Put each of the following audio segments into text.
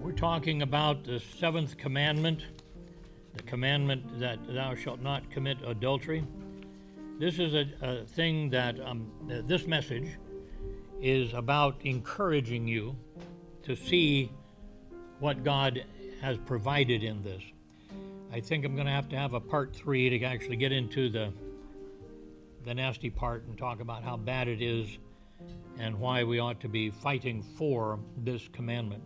We're talking about the seventh commandment, the commandment that thou shalt not commit adultery. This is a thing that this message is about encouraging you to see what God has provided in this. I think I'm going to have a part 3 to actually get into the nasty part and talk about how bad it is and why we ought to be fighting for this commandment.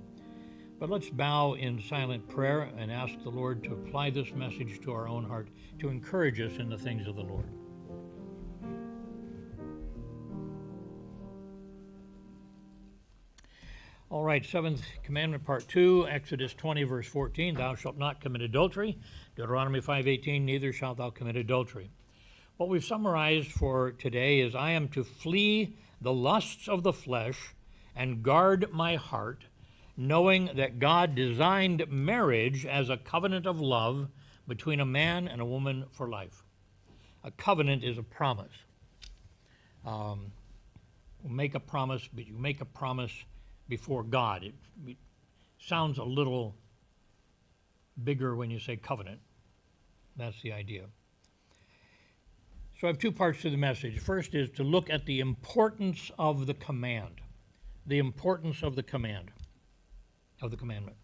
But let's bow in silent prayer and ask the Lord to apply this message to our own heart, to encourage us in the things of the Lord. All right, seventh commandment, part 2, Exodus 20, verse 14, thou shalt not commit adultery. Deuteronomy 5:18, neither shalt thou commit adultery. What we've summarized for today is I am to flee the lusts of the flesh and guard my heart, knowing that God designed marriage as a covenant of love between a man and a woman for life. A covenant is a promise. Make a promise, but you make a promise before God. It sounds a little bigger when you say covenant. That's the idea. So I have 2 parts to the message. First is to look at the importance of the command. The importance of the command, of the commandment.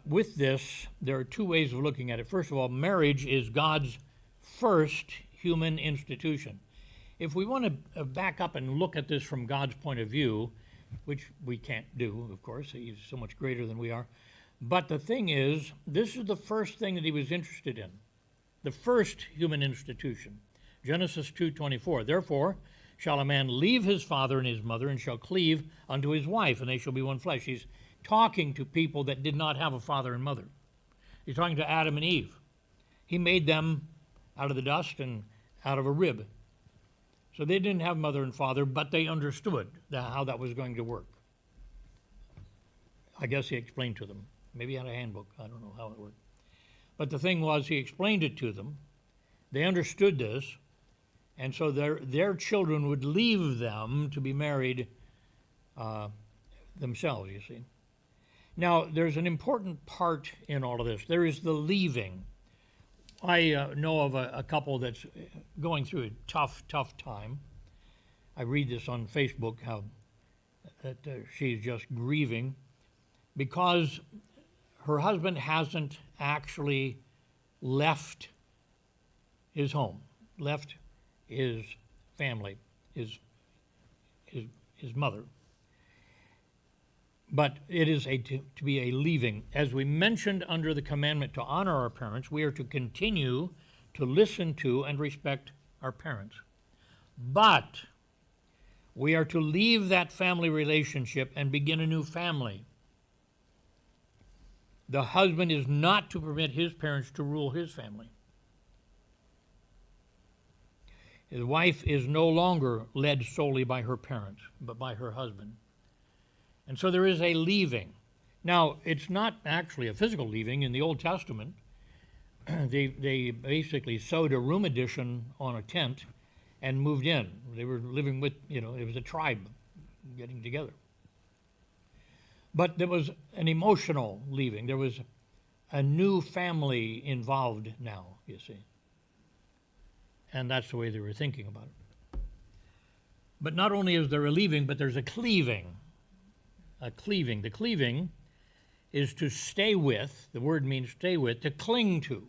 With this, there are 2 ways of looking at it. First of all, marriage is God's first human institution. If we want to back up and look at this from God's point of view, which we can't do, of course, he's so much greater than we are, but the thing is, this is the first thing that he was interested in, the first human institution. Genesis 2:24, therefore shall a man leave his father and his mother and shall cleave unto his wife, and they shall be one flesh. He's talking to people that did not have a father and mother. He's talking to Adam and Eve. He made them out of the dust and out of a rib. So they didn't have mother and father, but they understood how that was going to work. I guess he explained to them. Maybe he had a handbook. I don't know how it worked. But the thing was, he explained it to them. They understood this. And so their children would leave them to be married themselves, you see. Now, there's an important part in all of this. There is the leaving. I know of a couple that's going through a tough time. I read this on Facebook, how that she's just grieving because her husband hasn't actually left his home, left his family, his mother. But it is to be a leaving. As we mentioned under the commandment to honor our parents, we are to continue to listen to and respect our parents. But we are to leave that family relationship and begin a new family. The husband is not to permit his parents to rule his family. His wife is no longer led solely by her parents, but by her husband. And so there is a leaving. Now, it's not actually a physical leaving. In the Old Testament, they basically sewed a room addition on a tent and moved in. They were living with, it was a tribe getting together. But there was an emotional leaving. There was a new family involved now, you see. And that's the way they were thinking about it. But not only is there a leaving, but there's a cleaving. A cleaving. The cleaving is to stay with, the word means stay with, to cling to.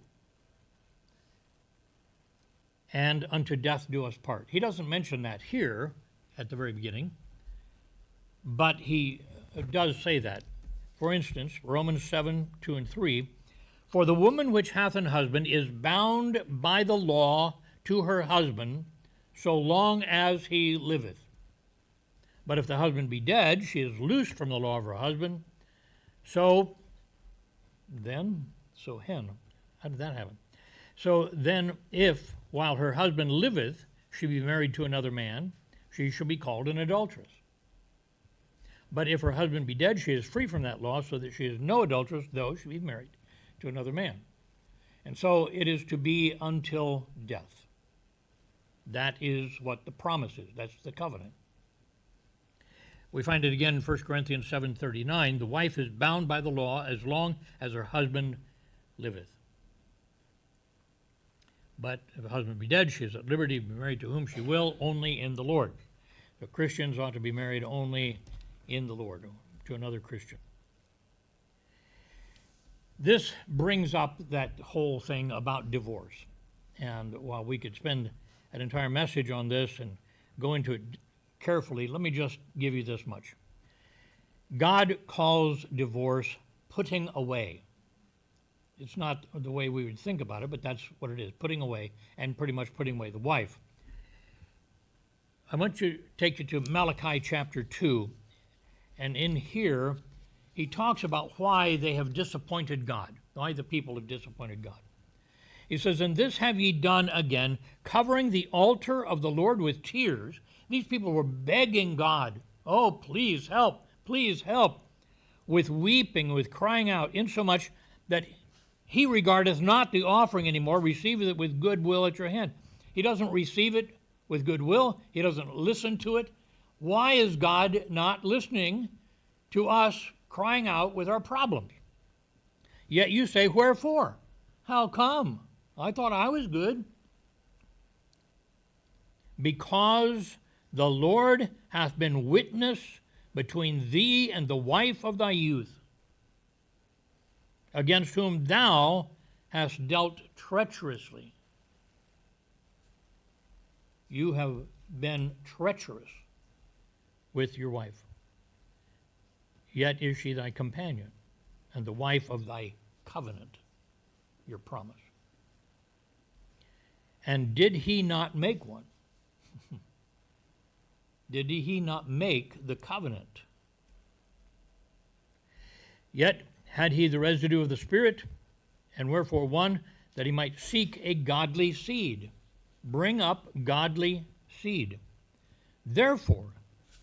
And unto death do us part. He doesn't mention that here at the very beginning, but he does say that. For instance, Romans 7:2 and 3, for the woman which hath an husband is bound by the law to her husband so long as he liveth. But if the husband be dead, she is loosed from the law of her husband. How did that happen? So then, if, while her husband liveth, she be married to another man, she shall be called an adulteress. But if her husband be dead, she is free from that law, so that she is no adulteress, though she be married to another man. And so it is to be until death. That is what the promise is. That's the covenant. We find it again in 1 Corinthians 7:39. The wife is bound by the law as long as her husband liveth. But if a husband be dead, she is at liberty to be married to whom she will, only in the Lord. So Christians ought to be married only in the Lord, to another Christian. This brings up that whole thing about divorce. And while we could spend an entire message on this and go into it carefully, let me just give you this much. God calls divorce putting away. It's not the way we would think about it, but that's what it is, putting away, and pretty much putting away the wife. I want to take you to Malachi chapter 2, and in here, he talks about why they have disappointed God, why the people have disappointed God. He says, "And this have ye done again, covering the altar of the Lord with tears." These people were begging God, "Oh, please help, with weeping, with crying out, insomuch that he regardeth not the offering anymore, receiveth it with goodwill at your hand." He doesn't receive it with goodwill. He doesn't listen to it. Why is God not listening to us crying out with our problems? Yet you say, "Wherefore? How come? I thought I was good." "Because the Lord hath been witness between thee and the wife of thy youth, against whom thou hast dealt treacherously." You have been treacherous with your wife. "Yet is she thy companion, and the wife of thy covenant," your promise. "And did he not make one?" Did he not make the covenant? "Yet had he the residue of the Spirit, and wherefore one, that he might seek a godly seed." Bring up godly seed. "Therefore,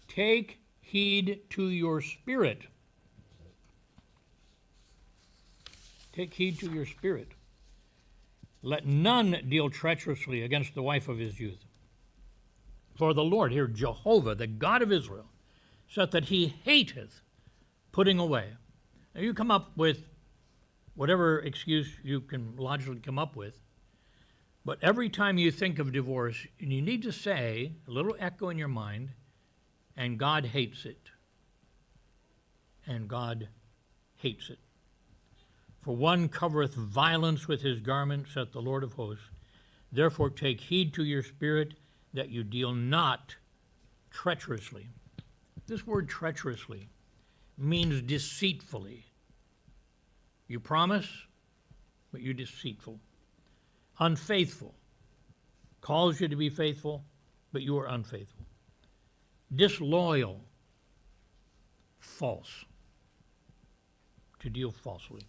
take heed to your spirit." Take heed to your spirit. "Let none deal treacherously against the wife of his youth. For the Lord," here Jehovah, the God of Israel, "saith that he hateth putting away." Now you come up with whatever excuse you can logically come up with, but every time you think of divorce, you need to say, a little echo in your mind, "And God hates it." And God hates it. "For one covereth violence with his garment, saith the Lord of hosts. Therefore take heed to your spirit, that you deal not treacherously." This word treacherously means deceitfully. You promise, but you're deceitful. Unfaithful. Calls you to be faithful, but you are unfaithful. Disloyal. False. To deal falsely.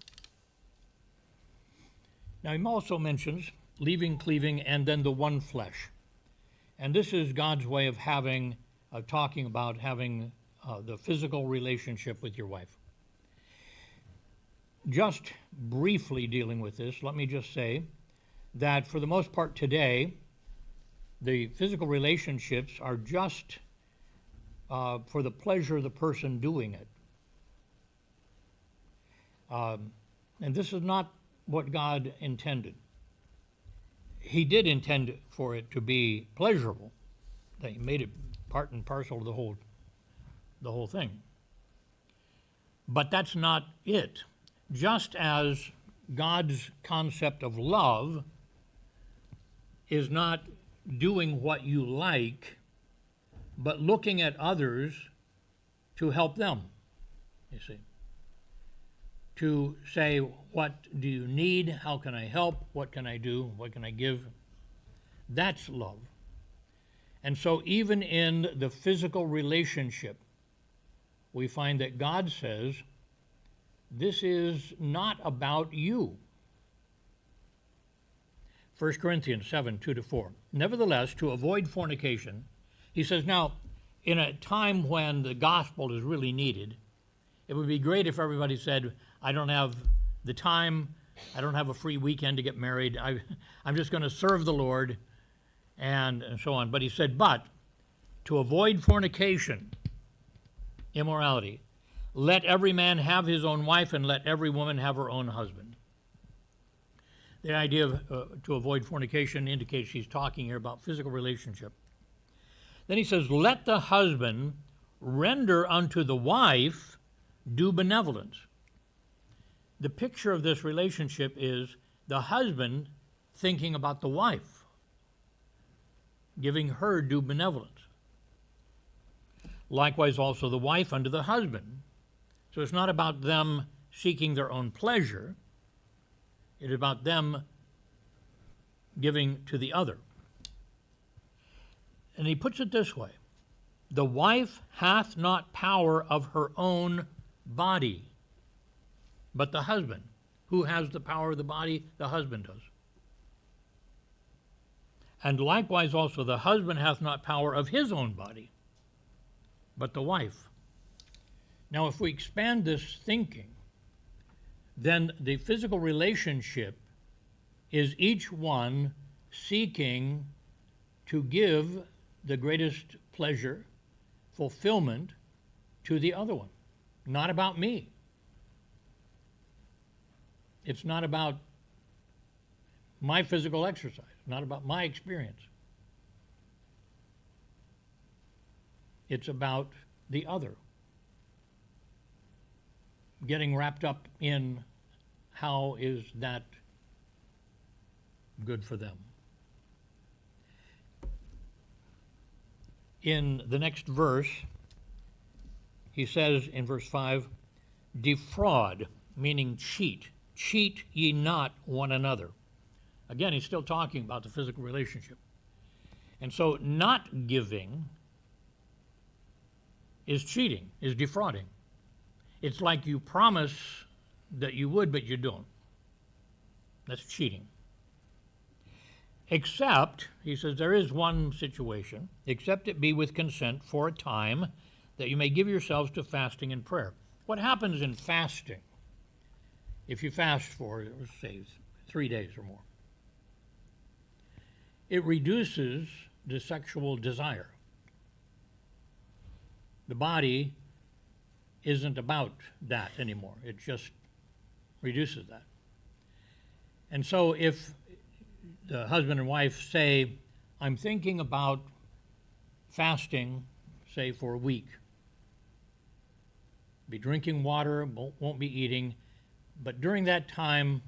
Now he also mentions leaving, cleaving, and then the one flesh. And this is God's way of talking about having the physical relationship with your wife. Just briefly dealing with this, let me just say that for the most part today, the physical relationships are just for the pleasure of the person doing it. And this is not what God intended. He did intend for it to be pleasurable. He made it part and parcel of the whole thing. But that's not it. Just as God's concept of love is not doing what you like, but looking at others to help them, you see. To say, what do you need? How can I help? What can I do? What can I give? That's love. And so even in the physical relationship, we find that God says, this is not about you. 1 Corinthians 7, 2-4. "Nevertheless, to avoid fornication," he says, now, in a time when the gospel is really needed, it would be great if everybody said, "I don't have the time, I don't have a free weekend to get married, I'm just going to serve the Lord," and so on. But he said, "But to avoid fornication, immorality. Let every man have his own wife, and let every woman have her own husband. The idea of to avoid fornication indicates he's talking here about physical relationship. Then he says, let the husband render unto the wife due benevolence. The picture of this relationship is the husband thinking about the wife, giving her due benevolence. Likewise also the wife unto the husband. So it's not about them seeking their own pleasure. It is about them giving to the other. And he puts it this way: the wife hath not power of her own body, but the husband. Who has the power of the body? The husband does. And likewise also the husband hath not power of his own body, but the wife. Now, if we expand this thinking, then the physical relationship is each one seeking to give the greatest pleasure, fulfillment to the other one. Not about me. It's not about my physical exercise, not about my experience. It's about the other. Getting wrapped up in how is that good for them. In the next verse, he says in verse 5, defraud, meaning cheat. Cheat ye not one another. Again, he's still talking about the physical relationship. And so not giving is cheating, is defrauding. It's like you promise that you would, but you don't. That's cheating. Except, he says, there is one situation, except it be with consent for a time, that you may give yourselves to fasting and prayer. What happens in fasting, if you fast for, say, 3 days or more? It reduces the sexual desire. The body isn't about that anymore. It just reduces that. And so if the husband and wife say, I'm thinking about fasting, say, for a week, be drinking water, won't be eating, but during that time,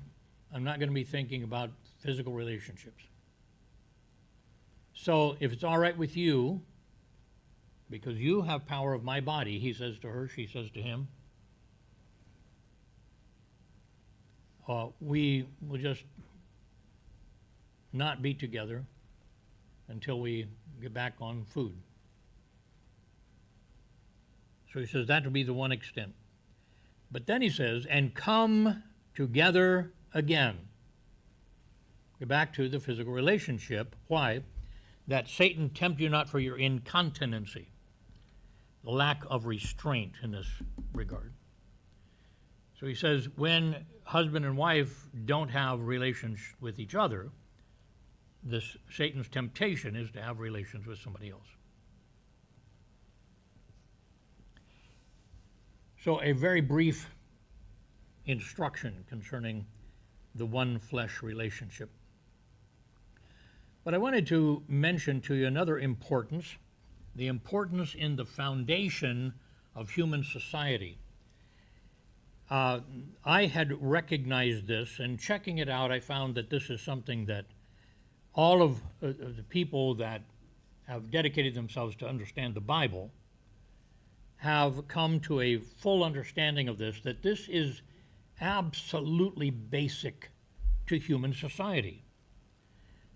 I'm not going to be thinking about physical relationships. So if it's all right with you, because you have power of my body, he says to her, she says to him, we will just not be together until we get back on food. So he says that would be the one extent. But then he says, and come together again. Go back to the physical relationship. Why? That Satan tempt you not for your incontinency, the lack of restraint in this regard. So he says, when husband and wife don't have relations with each other, this Satan's temptation is to have relations with somebody else. So a very brief instruction concerning the one flesh relationship. But I wanted to mention to you another importance, the importance in the foundation of human society. I had recognized this, and checking it out, I found that this is something that all of the people that have dedicated themselves to understand the Bible have come to a full understanding of this, that this is absolutely basic to human society.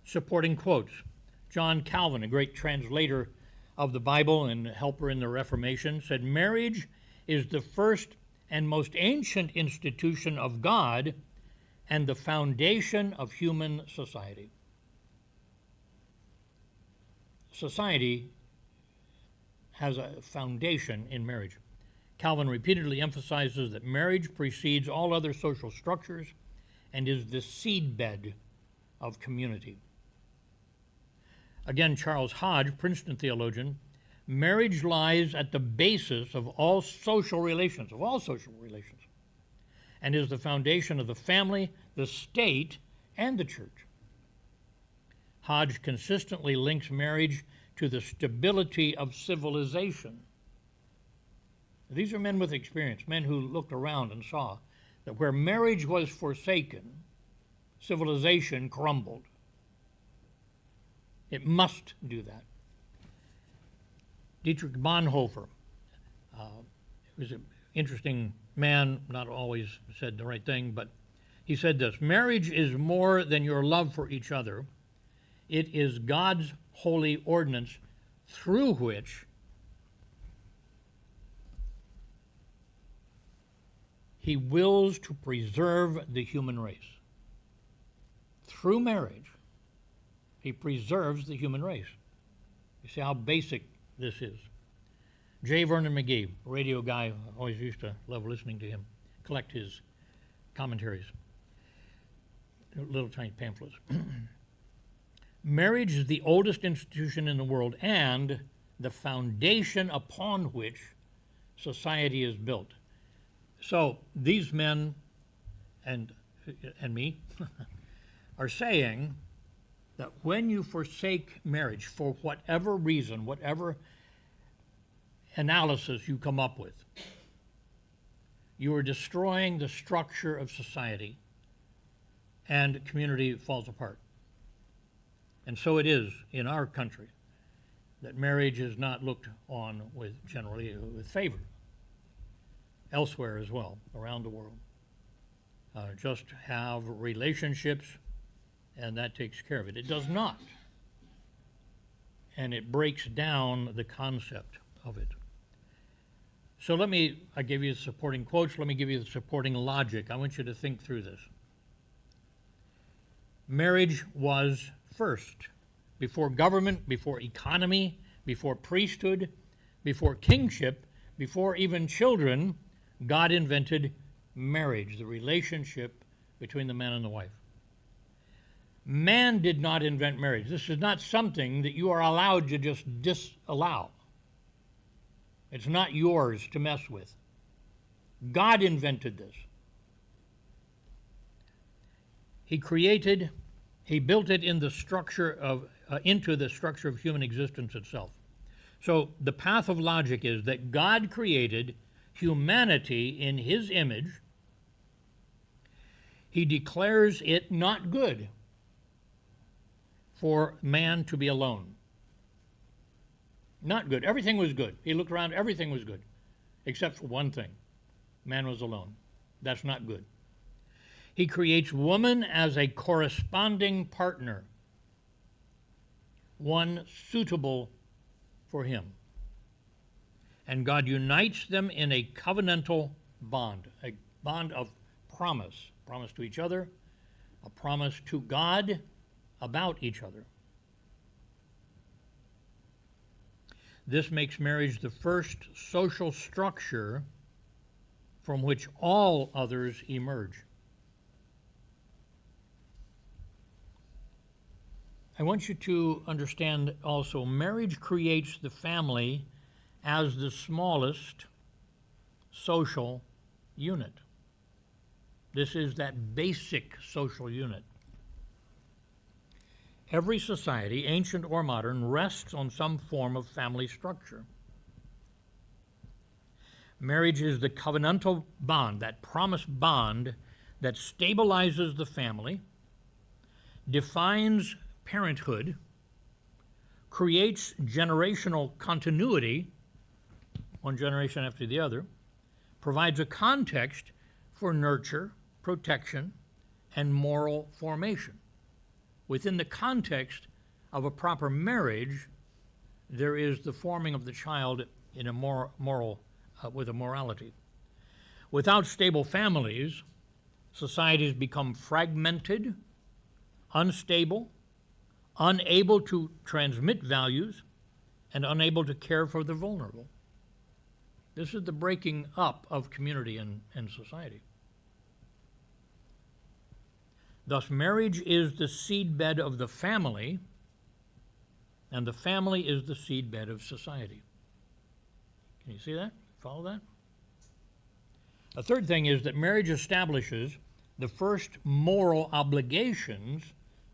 Supporting quotes. John Calvin, a great translator of the Bible and helper in the Reformation, said, marriage is the first and most ancient institution of God and the foundation of human society. Society has a foundation in marriage. Calvin repeatedly emphasizes that marriage precedes all other social structures and is the seedbed of community. Again, Charles Hodge, Princeton theologian, Marriage lies at the basis of all social relations, and is the foundation of the family, the state, and the church. Hodge consistently links marriage to the stability of civilization. These are men with experience, men who looked around and saw that where marriage was forsaken, civilization crumbled. It must do that. Dietrich Bonhoeffer was an interesting man, not always said the right thing, but he said this: marriage is more than your love for each other. It is God's holy ordinance through which He wills to preserve the human race. Through marriage, He preserves the human race. You see how basic this is. J. Vernon McGee, a radio guy, always used to love listening to him, collect his commentaries, little tiny pamphlets. Marriage is the oldest institution in the world and the foundation upon which society is built. So these men and me are saying that when you forsake marriage for whatever reason, whatever analysis you come up with, you are destroying the structure of society and community falls apart. And so it is in our country that marriage is not looked on generally with favor. Elsewhere as well, around the world. Just have relationships and that takes care of it. It does not. And it breaks down the concept of it. So I gave you the supporting quotes, let me give you the supporting logic. I want you to think through this. Marriage was first, before government, before economy, before priesthood, before kingship, before even children. God invented marriage, the relationship between the man and the wife. Man did not invent marriage. This is not something that you are allowed to just disallow. It's not yours to mess with. God invented this. He built it in the structure into the structure of human existence itself. So the path of logic is that God created humanity in His image. He declares it not good for man to be alone. Not good. Everything was good. He looked around, everything was good, except for one thing. Man was alone. That's not good. He creates woman as a corresponding partner, one suitable for him. And God unites them in a covenantal bond, a bond of promise to each other, a promise to God about each other. This makes marriage the first social structure from which all others emerge. I want you to understand also, marriage creates the family as the smallest social unit. This is that basic social unit. Every society, ancient or modern, rests on some form of family structure. Marriage is the covenantal bond, that promise bond that stabilizes the family, defines parenthood, creates generational continuity, one generation after the other, provides a context for nurture, protection, and moral formation. Within the context of a proper marriage, there is the forming of the child in a with a morality. Without stable families, societies become fragmented, unstable, unable to transmit values, and unable to care for the vulnerable. This is the breaking up of community and society. Thus, marriage is the seedbed of the family, and the family is the seedbed of society. Can you see that? Follow that? A third thing is that marriage establishes the first moral obligations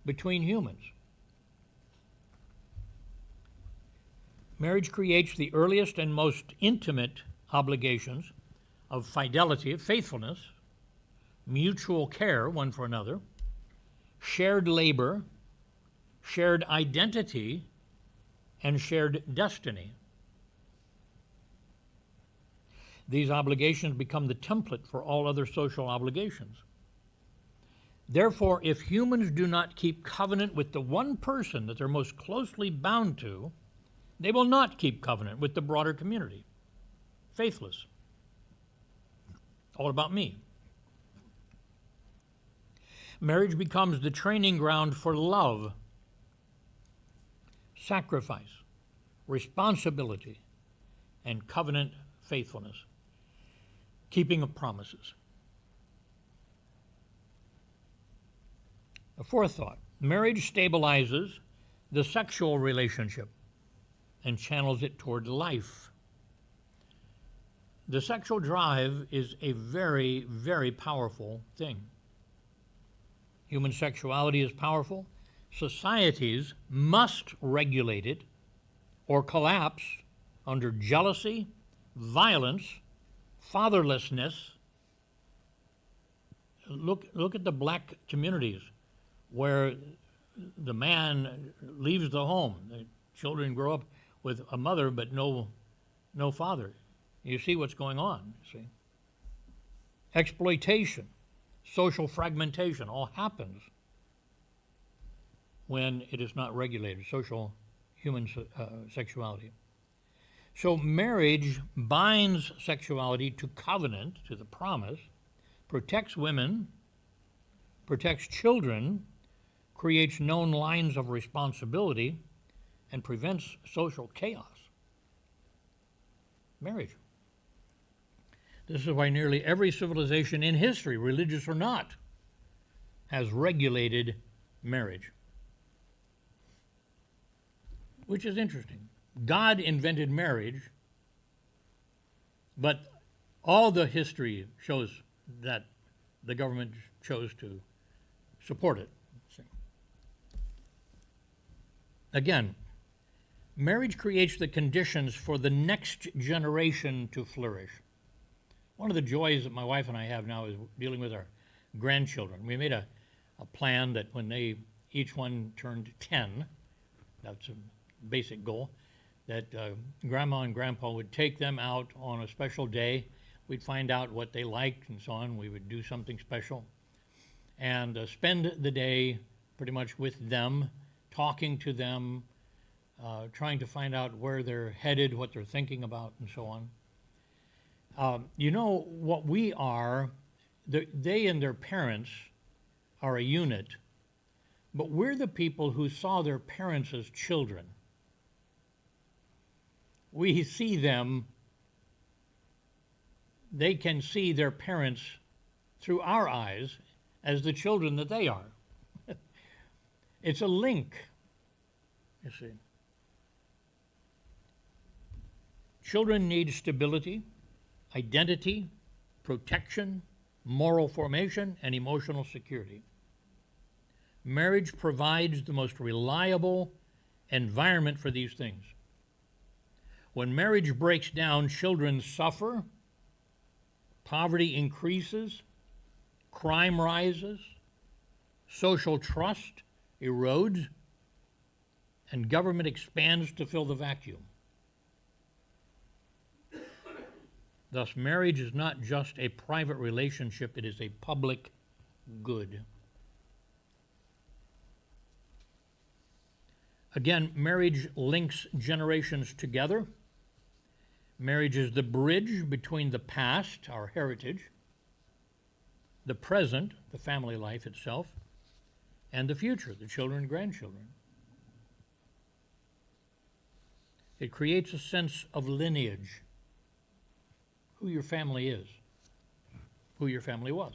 between humans. Marriage creates the earliest and most intimate obligations of fidelity, of faithfulness, mutual care one for another, shared labor, shared identity, and shared destiny. These obligations become the template for all other social obligations. Therefore, if humans do not keep covenant with the one person that they're most closely bound to, they will not keep covenant with the broader community. Faithless. All about me. Marriage becomes the training ground for love, sacrifice, responsibility, and covenant faithfulness, keeping of promises. A fourth thought, marriage stabilizes the sexual relationship and channels it toward life. The sexual drive is a very, very powerful thing. Human sexuality is powerful. Societies must regulate it or collapse under jealousy, violence, fatherlessness. Look at the black communities where the man leaves the home. The children grow up with a mother but no father. You see what's going on, see? Exploitation, social fragmentation all happens when it is not regulated, human sexuality. So marriage binds sexuality to covenant, to the promise, protects women, protects children, creates known lines of responsibility, and prevents social chaos. Marriage. This is why nearly every civilization in history, religious or not, has regulated marriage. Which is interesting. God invented marriage, but all the history shows that the government chose to support it. Again, marriage creates the conditions for the next generation to flourish. One of the joys that my wife and I have now is dealing with our grandchildren. We made a plan that when they each one turned 10, that's a basic goal, that Grandma and Grandpa would take them out on a special day. We'd find out what they liked and so on. We would do something special and spend the day pretty much with them, talking to them, trying to find out where they're headed, what they're thinking about, and so on. You know what we are, they and their parents are a unit, but we're the people who saw their parents as children. We see them, they can see their parents through our eyes as the children that they are. It's a link, you see. Children need stability, identity, protection, moral formation, and emotional security. Marriage provides the most reliable environment for these things. When marriage breaks down, children suffer, poverty increases, crime rises, social trust erodes, and government expands to fill the vacuum. Thus, marriage is not just a private relationship, it is a public good. Again, marriage links generations together. Marriage is the bridge between the past, our heritage, the present, the family life itself, and the future, the children and grandchildren. It creates a sense of lineage, who your family is, who your family was,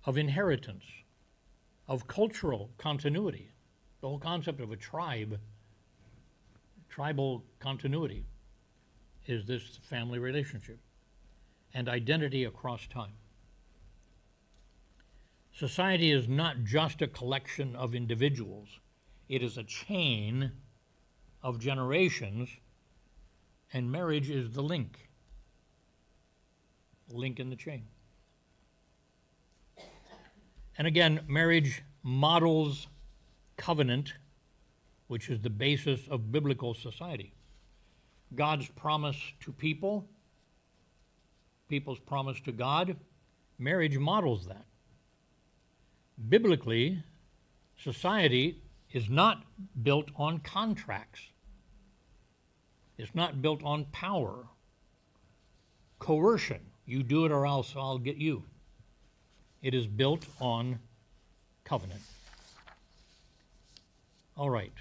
of inheritance, of cultural continuity, the whole concept of a tribe, tribal continuity is this family relationship and identity across time. Society is not just a collection of individuals. It is a chain of generations, and marriage is the link in the chain. And again, marriage models covenant, which is the basis of biblical society. God's promise to people, people's promise to God, marriage models that. Biblically, society is not built on contracts. It's not built on power, coercion. You do it or else I'll get you. It is built on covenant. All right,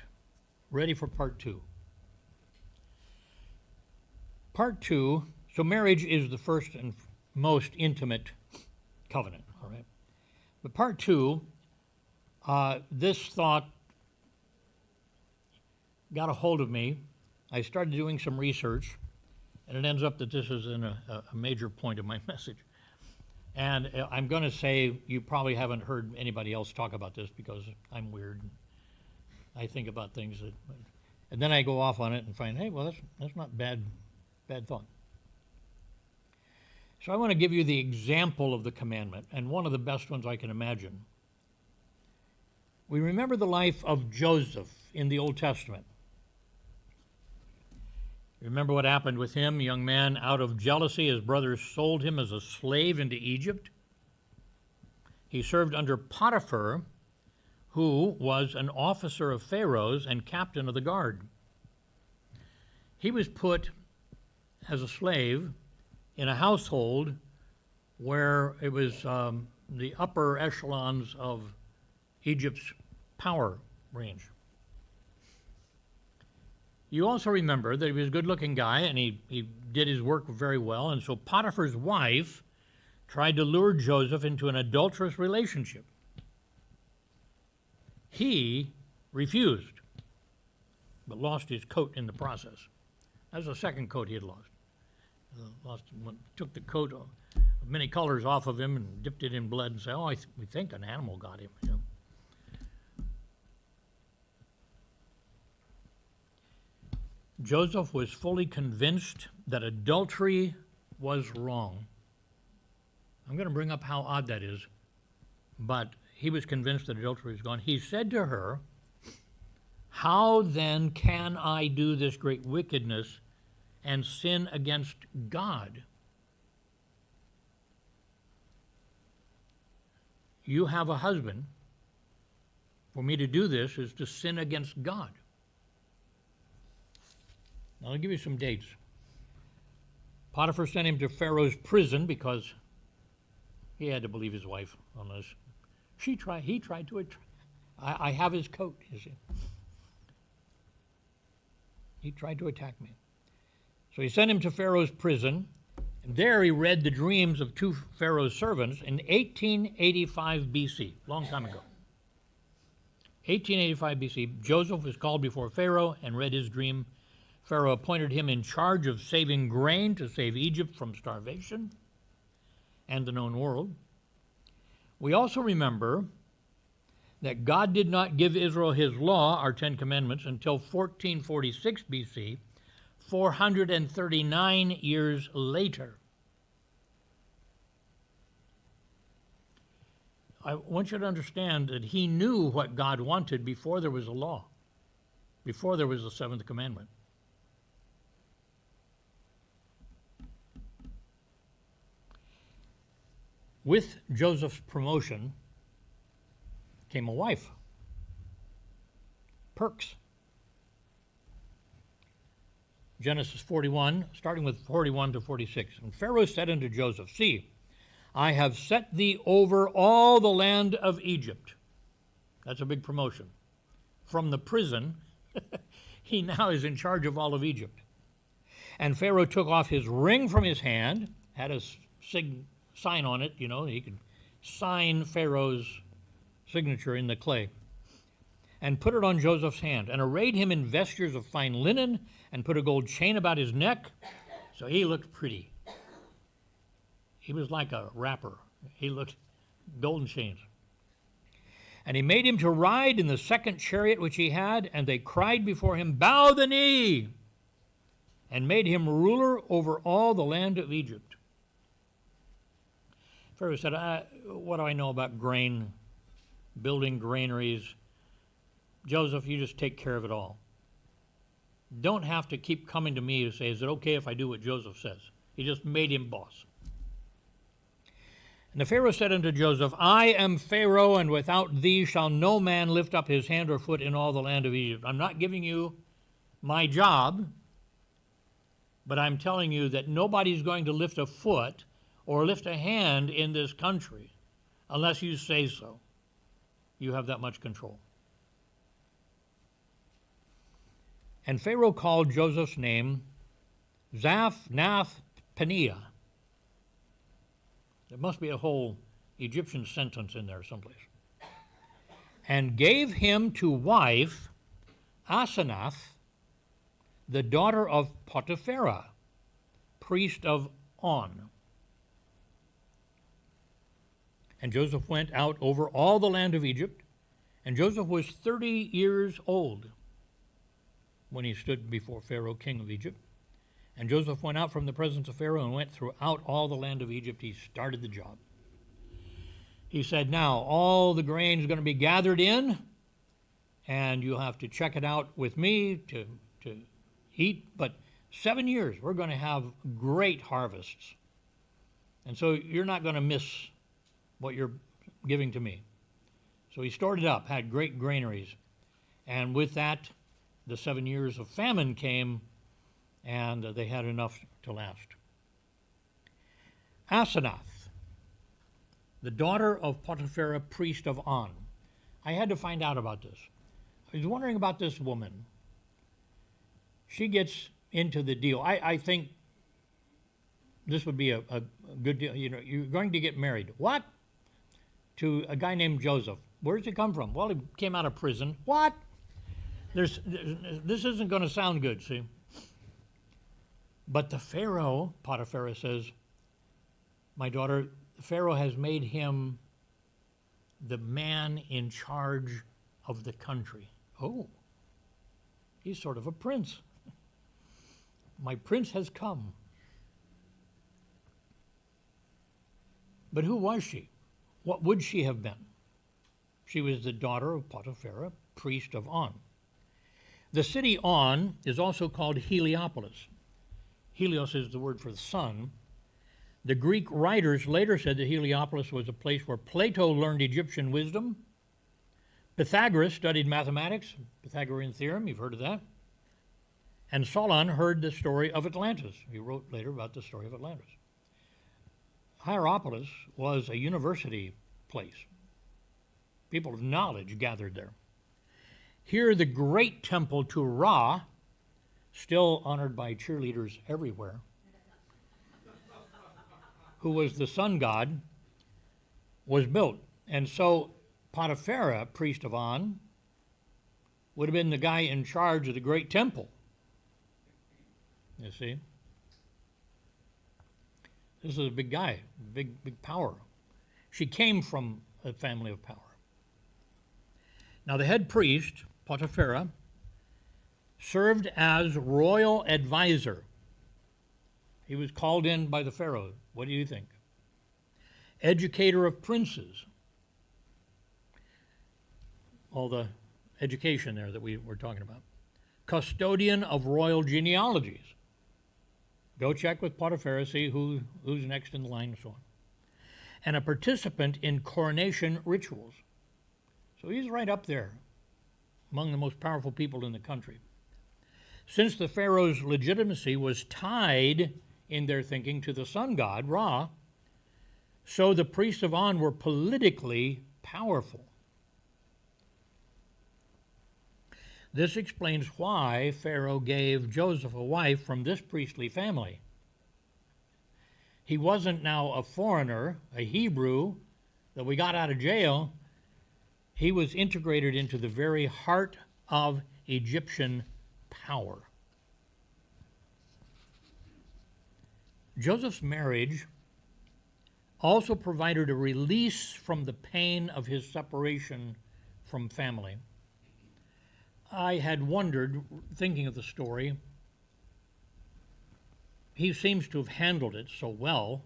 ready for part two. Part two, so marriage is the first and most intimate covenant, all right? But part two, this thought got a hold of me. I started doing some research, and it ends up that this is a major point of my message. And I'm going to say you probably haven't heard anybody else talk about this because I'm weird. I think about things that, and then I go off on it and find, hey, well, that's not bad thought. So I want to give you the example of the commandment, and one of the best ones I can imagine. We remember the life of Joseph in the Old Testament. Remember what happened with him? A young man, out of jealousy, his brothers sold him as a slave into Egypt. He served under Potiphar, who was an officer of Pharaoh's and captain of the guard. He was put as a slave in a household where it was the upper echelons of Egypt's power range. You also remember that he was a good-looking guy, and he did his work very well, and so Potiphar's wife tried to lure Joseph into an adulterous relationship. He refused, but lost his coat in the process. That was the second coat he had lost. Took the coat of many colors off of him and dipped it in blood and said, oh, we think an animal got him. You know? Joseph was fully convinced that adultery was wrong. I'm going to bring up how odd that is, but he was convinced that adultery was gone. He said to her, how then can I do this great wickedness and sin against God? You have a husband. For me to do this is to sin against God. Now, I'll give you some dates. Potiphar sent him to Pharaoh's prison because he had to believe his wife on this. He tried to, I have his coat, you see. He tried to attack me. So he sent him to Pharaoh's prison, and there he read the dreams of two Pharaoh's servants in 1885 BC, long time ago. 1885 BC, Joseph was called before Pharaoh and read his dream. Pharaoh appointed him in charge of saving grain to save Egypt from starvation and the known world. We also remember that God did not give Israel his law, our 10 Commandments, until 1446 BC, 439 years later. I want you to understand that he knew what God wanted before there was a law, before there was the Seventh Commandment. With Joseph's promotion came a wife, Perks. Genesis 41, starting with 41 to 46. And Pharaoh said unto Joseph, see, I have set thee over all the land of Egypt. That's a big promotion. From the prison, he now is in charge of all of Egypt. And Pharaoh took off his ring from his hand, had a sign on it, you know, he could sign Pharaoh's signature in the clay, and put it on Joseph's hand, and arrayed him in vestures of fine linen, and put a gold chain about his neck, So he looked pretty. He was like a rapper. He looked golden chains. And he made him to ride in the second chariot which he had, and they cried before him, "Bow the knee!" and made him ruler over all the land of Egypt. Pharaoh said, what do I know about grain, building granaries? Joseph, you just take care of it all. Don't have to keep coming to me to say, is it okay if I do what Joseph says? He just made him boss. And the Pharaoh said unto Joseph, I am Pharaoh, and without thee shall no man lift up his hand or foot in all the land of Egypt. I'm not giving you my job, but I'm telling you that nobody's going to lift a foot or lift a hand in this country unless you say so. You have that much control. And Pharaoh called Joseph's name Zaphnath-Paneah. There must be a whole Egyptian sentence in there someplace. And gave him to wife Asenath, the daughter of Potipharah, priest of On. And Joseph went out over all the land of Egypt, and Joseph was 30 years old when he stood before Pharaoh, king of Egypt. And Joseph went out from the presence of Pharaoh and went throughout all the land of Egypt. He started the job. He said, now all the grain is going to be gathered in, and you'll have to check it out with me to eat. But 7 years, we're going to have great harvests. And so you're not going to miss what you're giving to me. So he stored it up, had great granaries. And with that, the 7 years of famine came, and they had enough to last. Asenath, the daughter of Potipharah, priest of On. I had to find out about this. I was wondering about this woman. She gets into the deal. I think this would be a good deal. You know, you're going to get married. What? To a guy named Joseph. Where does he come from? Well, he came out of prison. What? This isn't going to sound good, see? But the Pharaoh, Potipharah says, my daughter, Pharaoh has made him the man in charge of the country. Oh, he's sort of a prince. My prince has come. But who was she? What would she have been? She was the daughter of Potipharah, priest of On. The city On is also called Heliopolis. Helios is the word for the sun. The Greek writers later said that Heliopolis was a place where Plato learned Egyptian wisdom. Pythagoras studied mathematics, Pythagorean theorem, you've heard of that. And Solon heard the story of Atlantis. He wrote later about the story of Atlantis. Hierapolis was a university place. People of knowledge gathered there. Here, the great temple to Ra, still honored by cheerleaders everywhere, who was the sun god, was built. And so Potipharah, priest of On, would have been the guy in charge of the great temple. You see? This is a big guy, big power. She came from a family of power. Now the head priest, Potipharah, served as royal advisor. He was called in by the Pharaoh. What do you think? Educator of princes. All the education there that we were talking about. Custodian of royal genealogies. Go check with Potipharah, see who's next in the line and so on. And a participant in coronation rituals. So he's right up there among the most powerful people in the country. Since the Pharaoh's legitimacy was tied in their thinking to the sun god, Ra, so the priests of On were politically powerful. This explains why Pharaoh gave Joseph a wife from this priestly family. He wasn't now a foreigner, a Hebrew that we got out of jail. He was integrated into the very heart of Egyptian power. Joseph's marriage also provided a release from the pain of his separation from family. I had wondered, thinking of the story, he seems to have handled it so well.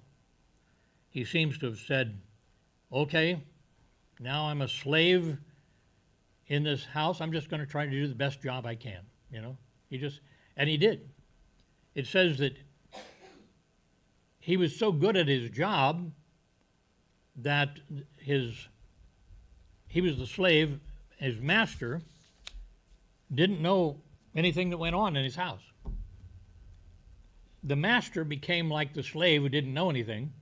He seems to have said, okay, now I'm a slave in this house. I'm just going to try to do the best job I can, and he did. It says that he was so good at his job that he was the slave, his master didn't know anything that went on in his house. The master became like the slave who didn't know anything,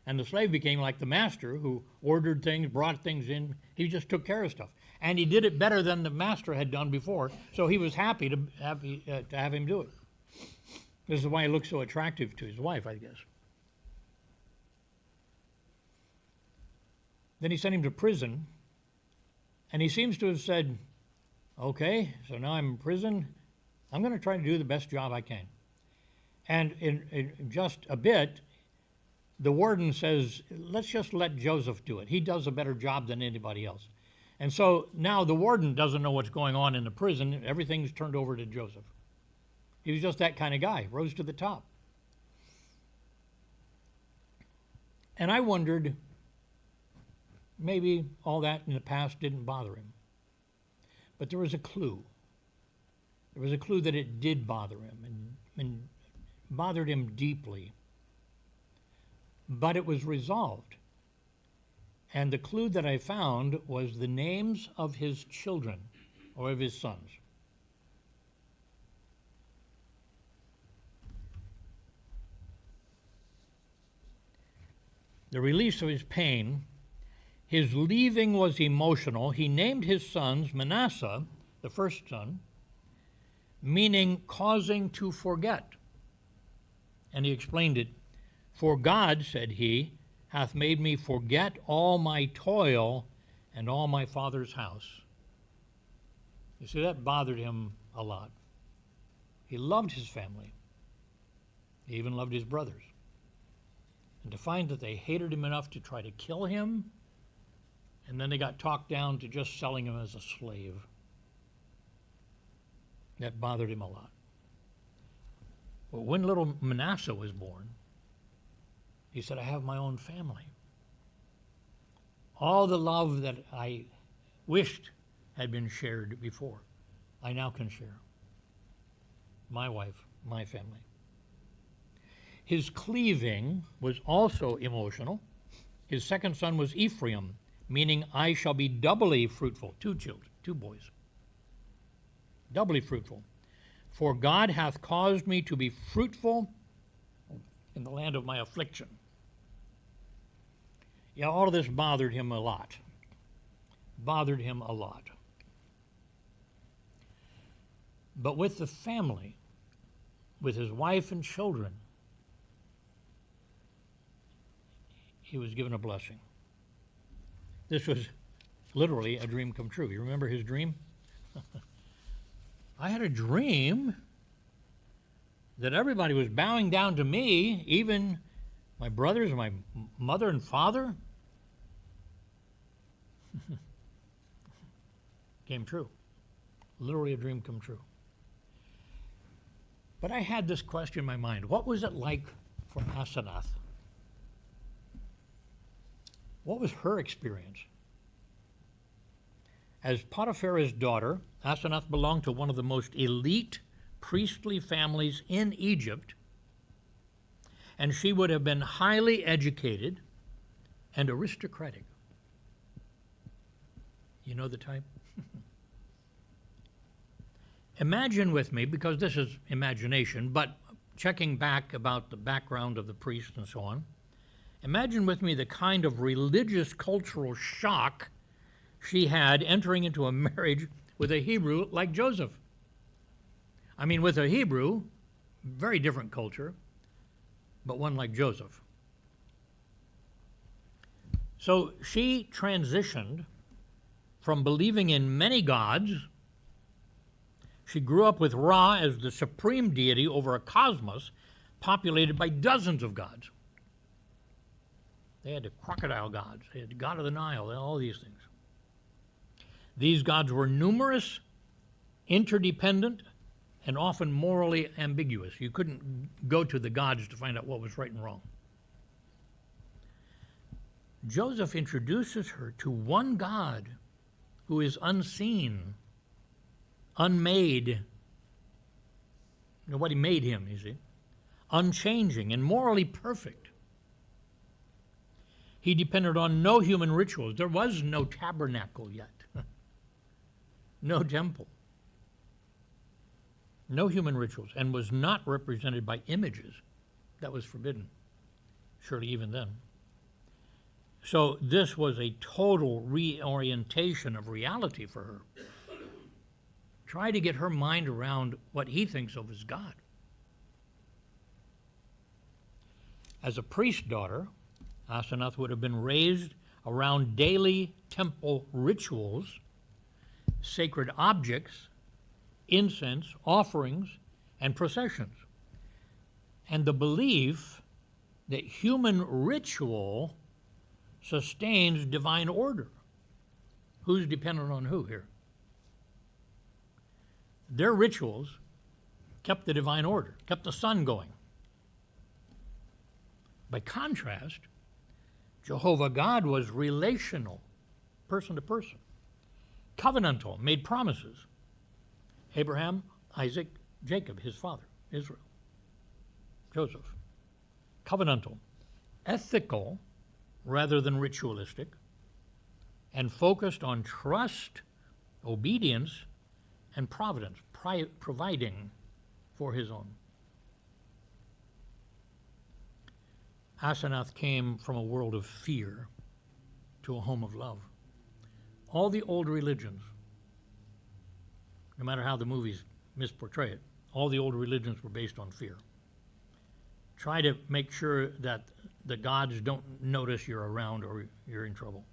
and the slave became like the master who ordered things, brought things in. He just took care of stuff. And he did it better than the master had done before, so he was happy to have him do it. This is why he looked so attractive to his wife, I guess. Then he sent him to prison, and he seems to have said, okay, so now I'm in prison. I'm going to try to do the best job I can. And in just a bit, the warden says, let's just let Joseph do it. He does a better job than anybody else. And so now the warden doesn't know what's going on in the prison. Everything's turned over to Joseph. He was just that kind of guy, rose to the top. And I wondered, maybe all that in the past didn't bother him. But there was a clue. There was a clue that it did bother him and bothered him deeply. But it was resolved. And the clue that I found was the names of his children, or of his sons. The release of his pain, his leaving was emotional. He named his sons Manasseh, the first son, meaning causing to forget. And he explained it. For God, said he, hath made me forget all my toil and all my father's house. You see, that bothered him a lot. He loved his family. He even loved his brothers. And to find that they hated him enough to try to kill him, and then they got talked down to just selling him as a slave, that bothered him a lot. Well, when little Manasseh was born, he said, I have my own family. All the love that I wished had been shared before, I now can share. My wife, my family. His cleaving was also emotional. His second son was Ephraim, meaning I shall be doubly fruitful. 2 children, 2 boys. Doubly fruitful. For God hath caused me to be fruitful in the land of my affliction. Yeah, all of this bothered him a lot. Bothered him a lot. But with the family, with his wife and children, he was given a blessing. This was literally a dream come true. You remember his dream? I had a dream that everybody was bowing down to me, even my brothers and my mother and father. Came true. Literally a dream come true. But I had this question in my mind. What was it like for Asenath? What was her experience? As Potiphar's daughter, Asenath belonged to one of the most elite priestly families in Egypt, and she would have been highly educated and aristocratic. You know the type? Imagine with me, because this is imagination, but checking back about the background of the priest and so on, imagine with me the kind of religious cultural shock she had entering into a marriage with a Hebrew like Joseph. I mean, with a Hebrew, very different culture, but one like Joseph. So she transitioned from believing in many gods. She grew up with Ra as the supreme deity over a cosmos, populated by dozens of gods. They had the crocodile gods, they had the god of the Nile, all these things. These gods were numerous, interdependent, and often morally ambiguous. You couldn't go to the gods to find out what was right and wrong. Joseph introduces her to one God who is unseen, unmade. Nobody made him, you see. Unchanging and morally perfect. He depended on no human rituals. There was no tabernacle yet. No temple. No human rituals, and was not represented by images. That was forbidden, surely even then. So this was a total reorientation of reality for her. Try to get her mind around what he thinks of as God. As a priest's daughter, Asenath would have been raised around daily temple rituals, sacred objects, incense, offerings, and processions. And the belief that human ritual sustains divine order. Who's dependent on who here? Their rituals kept the divine order, kept the sun going. By contrast, Jehovah God was relational, person to person, covenantal, made promises. Abraham, Isaac, Jacob, his father, Israel, Joseph. Covenantal, ethical rather than ritualistic, and focused on trust, obedience, and providence, providing for his own. Asenath came from a world of fear to a home of love. All the old religions, no matter how the movies misportray it, all the old religions were based on fear. Try to make sure that the gods don't notice you're around or you're in trouble.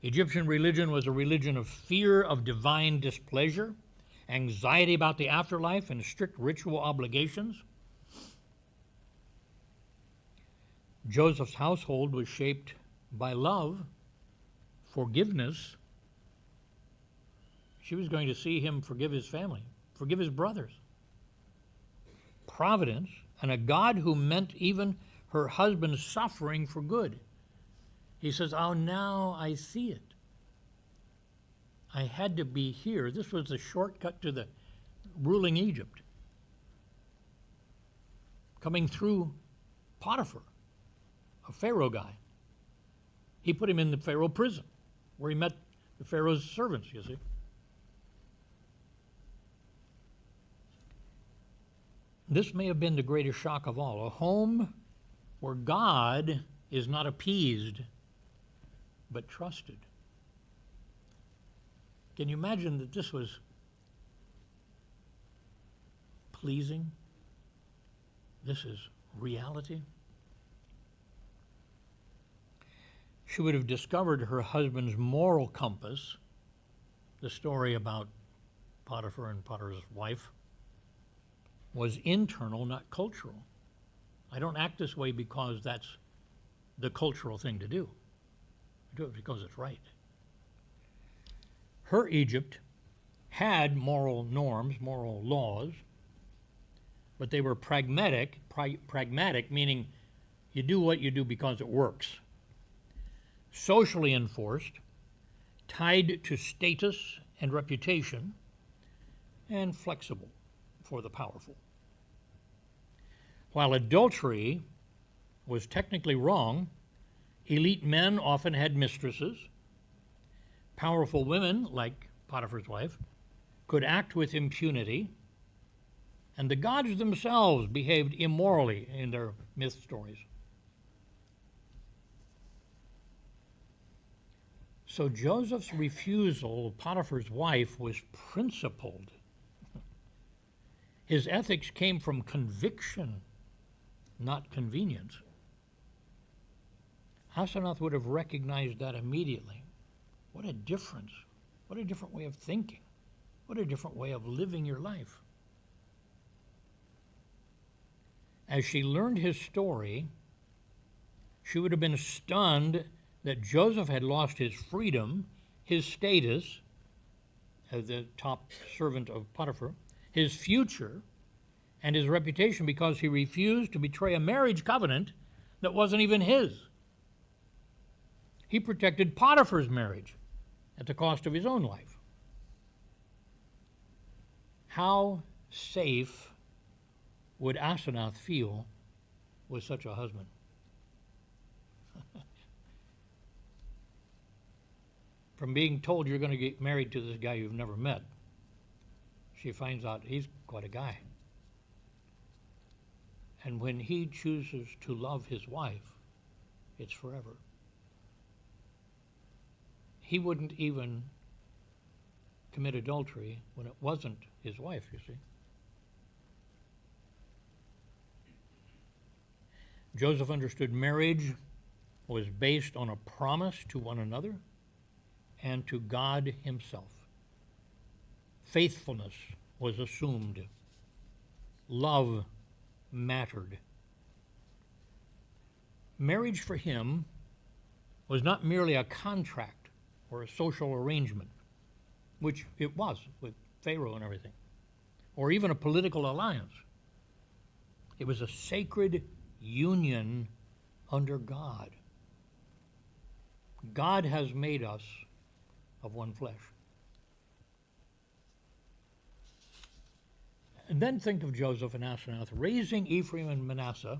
Egyptian religion was a religion of fear of divine displeasure, anxiety about the afterlife, and strict ritual obligations. Joseph's household was shaped by love, forgiveness. She was going to see him forgive his family, forgive his brothers. Providence, and a God who meant even her husband's suffering for good. He says, oh, now I see it. I had to be here. This was the shortcut to the ruling Egypt. Coming through Potiphar, a Pharaoh guy. He put him in the Pharaoh prison, where he met the Pharaoh's servants, you see. This may have been the greatest shock of all, a home where God is not appeased, but trusted. Can you imagine that this was pleasing? This is reality? She would have discovered her husband's moral compass, the story about Potiphar and Potiphar's wife, was internal, not cultural. I don't act this way because that's the cultural thing to do. I do it because it's right. Her Egypt had moral norms, moral laws, but they were pragmatic, meaning you do what you do because it works. Socially enforced, tied to status and reputation, and flexible for the powerful. While adultery was technically wrong, elite men often had mistresses. Powerful women, like Potiphar's wife, could act with impunity, and the gods themselves behaved immorally in their myth stories. So Joseph's refusal of Potiphar's wife was principled. His ethics came from conviction, not convenience. Asenath would have recognized that immediately. What a difference. What a different way of thinking. What a different way of living your life. As she learned his story, she would have been stunned that Joseph had lost his freedom, his status as the top servant of Potiphar, his future, and his reputation because he refused to betray a marriage covenant that wasn't even his. He protected Potiphar's marriage at the cost of his own life. How safe would Asenath feel with such a husband? From being told you're going to get married to this guy you've never met, she finds out he's quite a guy. And when he chooses to love his wife, it's forever. He wouldn't even commit adultery when it wasn't his wife, you see. Joseph understood marriage was based on a promise to one another and to God himself. Faithfulness was assumed. Love mattered. Marriage for him was not merely a contract or a social arrangement, which it was with Pharaoh and everything, or even a political alliance. It was a sacred union under God. God has made us of one flesh. And then think of Joseph and Asenath raising Ephraim and Manasseh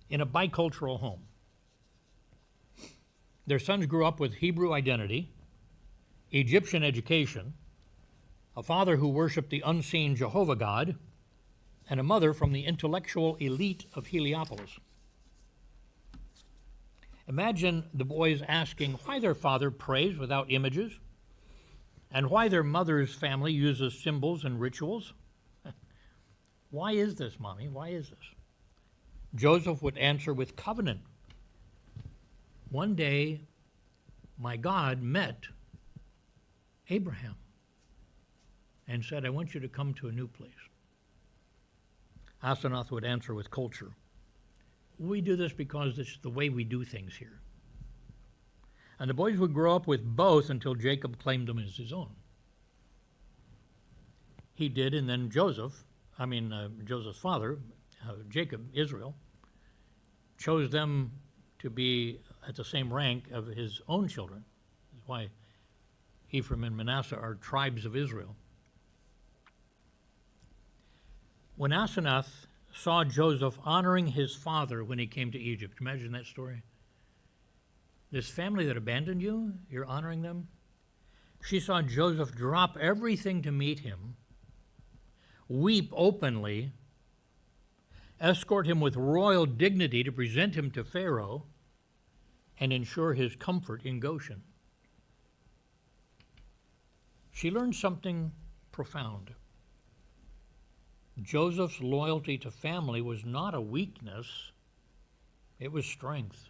in a bicultural home. Their sons grew up with Hebrew identity, Egyptian education, a father who worshiped the unseen Jehovah God, and a mother from the intellectual elite of Heliopolis. Imagine the boys asking why their father prays without images and why their mother's family uses symbols and rituals. Why is this, Mommy? Why is this? Joseph would answer with covenant. One day, my God met Abraham and said, I want you to come to a new place. Asenath would answer with culture. We do this because it's the way we do things here. And the boys would grow up with both until Jacob claimed them as his own. He did, and then Joseph's father, Jacob, Israel, chose them to be at the same rank of his own children. That's why Ephraim and Manasseh are tribes of Israel. When Asenath saw Joseph honoring his father when he came to Egypt, imagine that story. This family that abandoned you, you're honoring them. She saw Joseph drop everything to meet him, weep openly, escort him with royal dignity to present him to Pharaoh, and ensure his comfort in Goshen. She learned something profound. Joseph's loyalty to family was not a weakness, it was strength.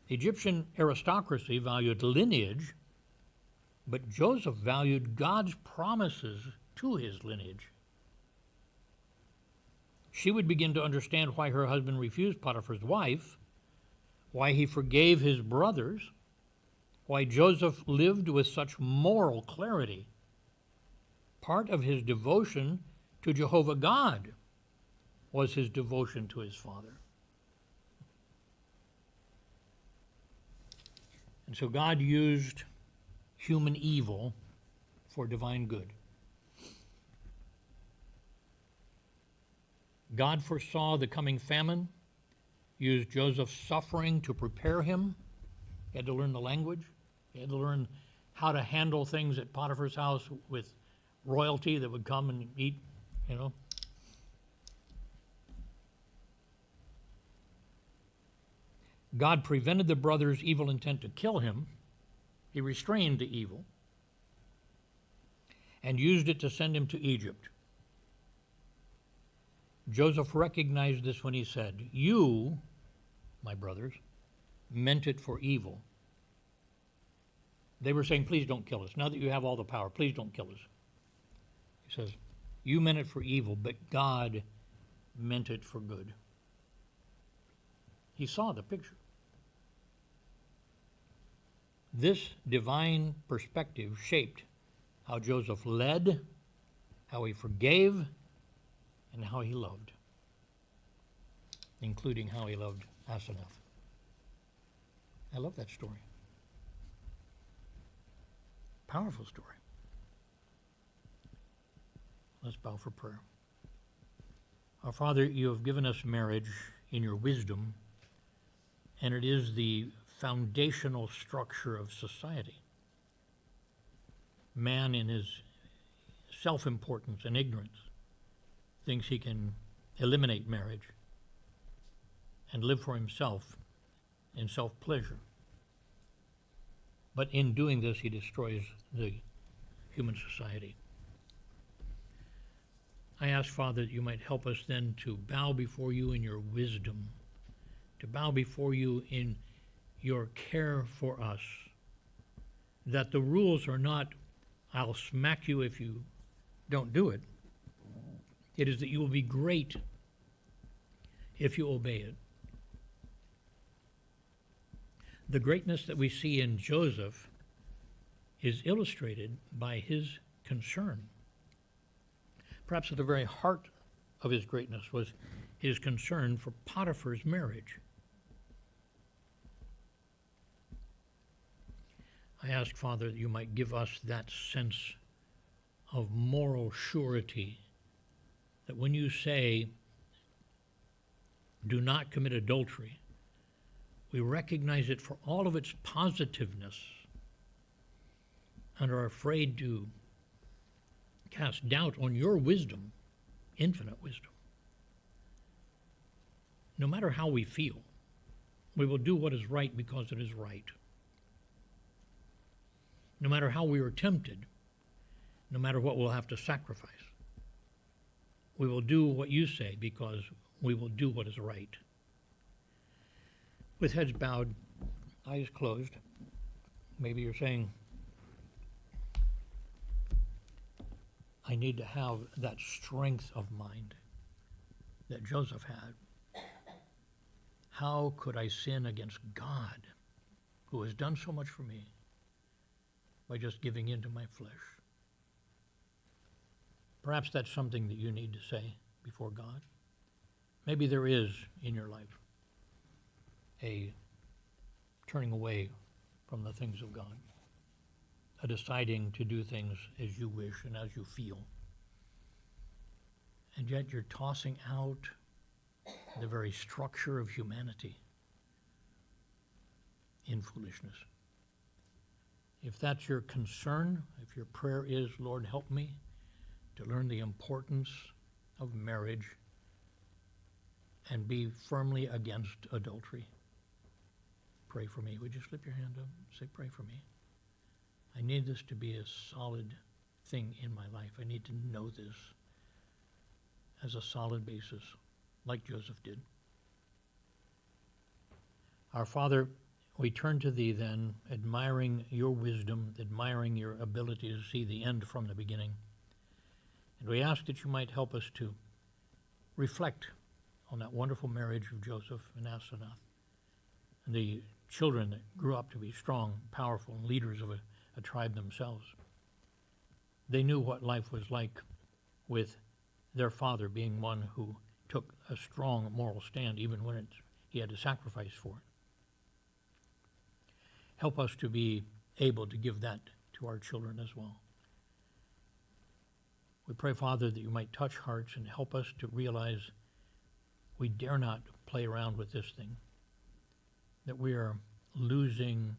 Egyptian aristocracy valued lineage, but Joseph valued God's promises to his lineage. She would begin to understand why her husband refused Potiphar's wife, why he forgave his brothers, why Joseph lived with such moral clarity. Part of his devotion to Jehovah God was his devotion to his father. And so God used human evil for divine good. God foresaw the coming famine, used Joseph's suffering to prepare him. He had to learn the language. He had to learn how to handle things at Potiphar's house with royalty that would come and eat, God prevented the brothers' evil intent to kill him. He restrained the evil and used it to send him to Egypt. Joseph recognized this when he said, "You, my brothers, meant it for evil." They were saying, "Please don't kill us. Now that you have all the power, please don't kill us." He says, "You meant it for evil, but God meant it for good. He saw the picture. This divine perspective shaped how Joseph led, how he forgave, and how he loved, including how he loved Asenath. I love that story. Powerful story. Let's bow for prayer. Our Father, you have given us marriage in your wisdom, and it is the foundational structure of society. Man, in his self-importance and ignorance, thinks he can eliminate marriage and live for himself in self-pleasure. But in doing this, he destroys the human society. I ask, Father, that you might help us then to bow before you in your wisdom, to bow before you in your care for us, that the rules are not, I'll smack you if you don't do it. It is that you will be great if you obey it. The greatness that we see in Joseph is illustrated by his concern. Perhaps at the very heart of his greatness was his concern for Potiphar's marriage. I ask, Father, that you might give us that sense of moral surety, that when you say, do not commit adultery, we recognize it for all of its positiveness and are afraid to cast doubt on your wisdom, infinite wisdom. No matter how we feel, we will do what is right because it is right. No matter how we are tempted, no matter what we'll have to sacrifice, we will do what you say because we will do what is right. With heads bowed, eyes closed, maybe you're saying, I need to have that strength of mind that Joseph had. How could I sin against God, who has done so much for me, by just giving in to my flesh? Perhaps that's something that you need to say before God. Maybe there is in your life a turning away from the things of God, a deciding to do things as you wish and as you feel. And yet you're tossing out the very structure of humanity in foolishness. If that's your concern, if your prayer is, Lord, help me to learn the importance of marriage and be firmly against adultery, pray for me. Would you slip your hand up and say, pray for me? I need this to be a solid thing in my life. I need to know this as a solid basis, like Joseph did. Our Father, we turn to thee then, admiring your wisdom, admiring your ability to see the end from the beginning. And we ask that you might help us to reflect on that wonderful marriage of Joseph and Asenath, and the children that grew up to be strong, powerful, and leaders of a tribe themselves. They knew what life was like with their father being one who took a strong moral stand even when he had to sacrifice for it. Help us to be able to give that to our children as well. We pray, Father, that you might touch hearts and help us to realize we dare not play around with this thing, that we are losing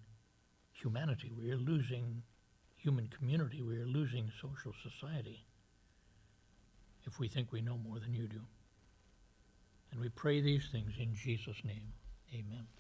humanity, we are losing human community, we are losing social society if we think we know more than you do. And we pray these things in Jesus' name. Amen.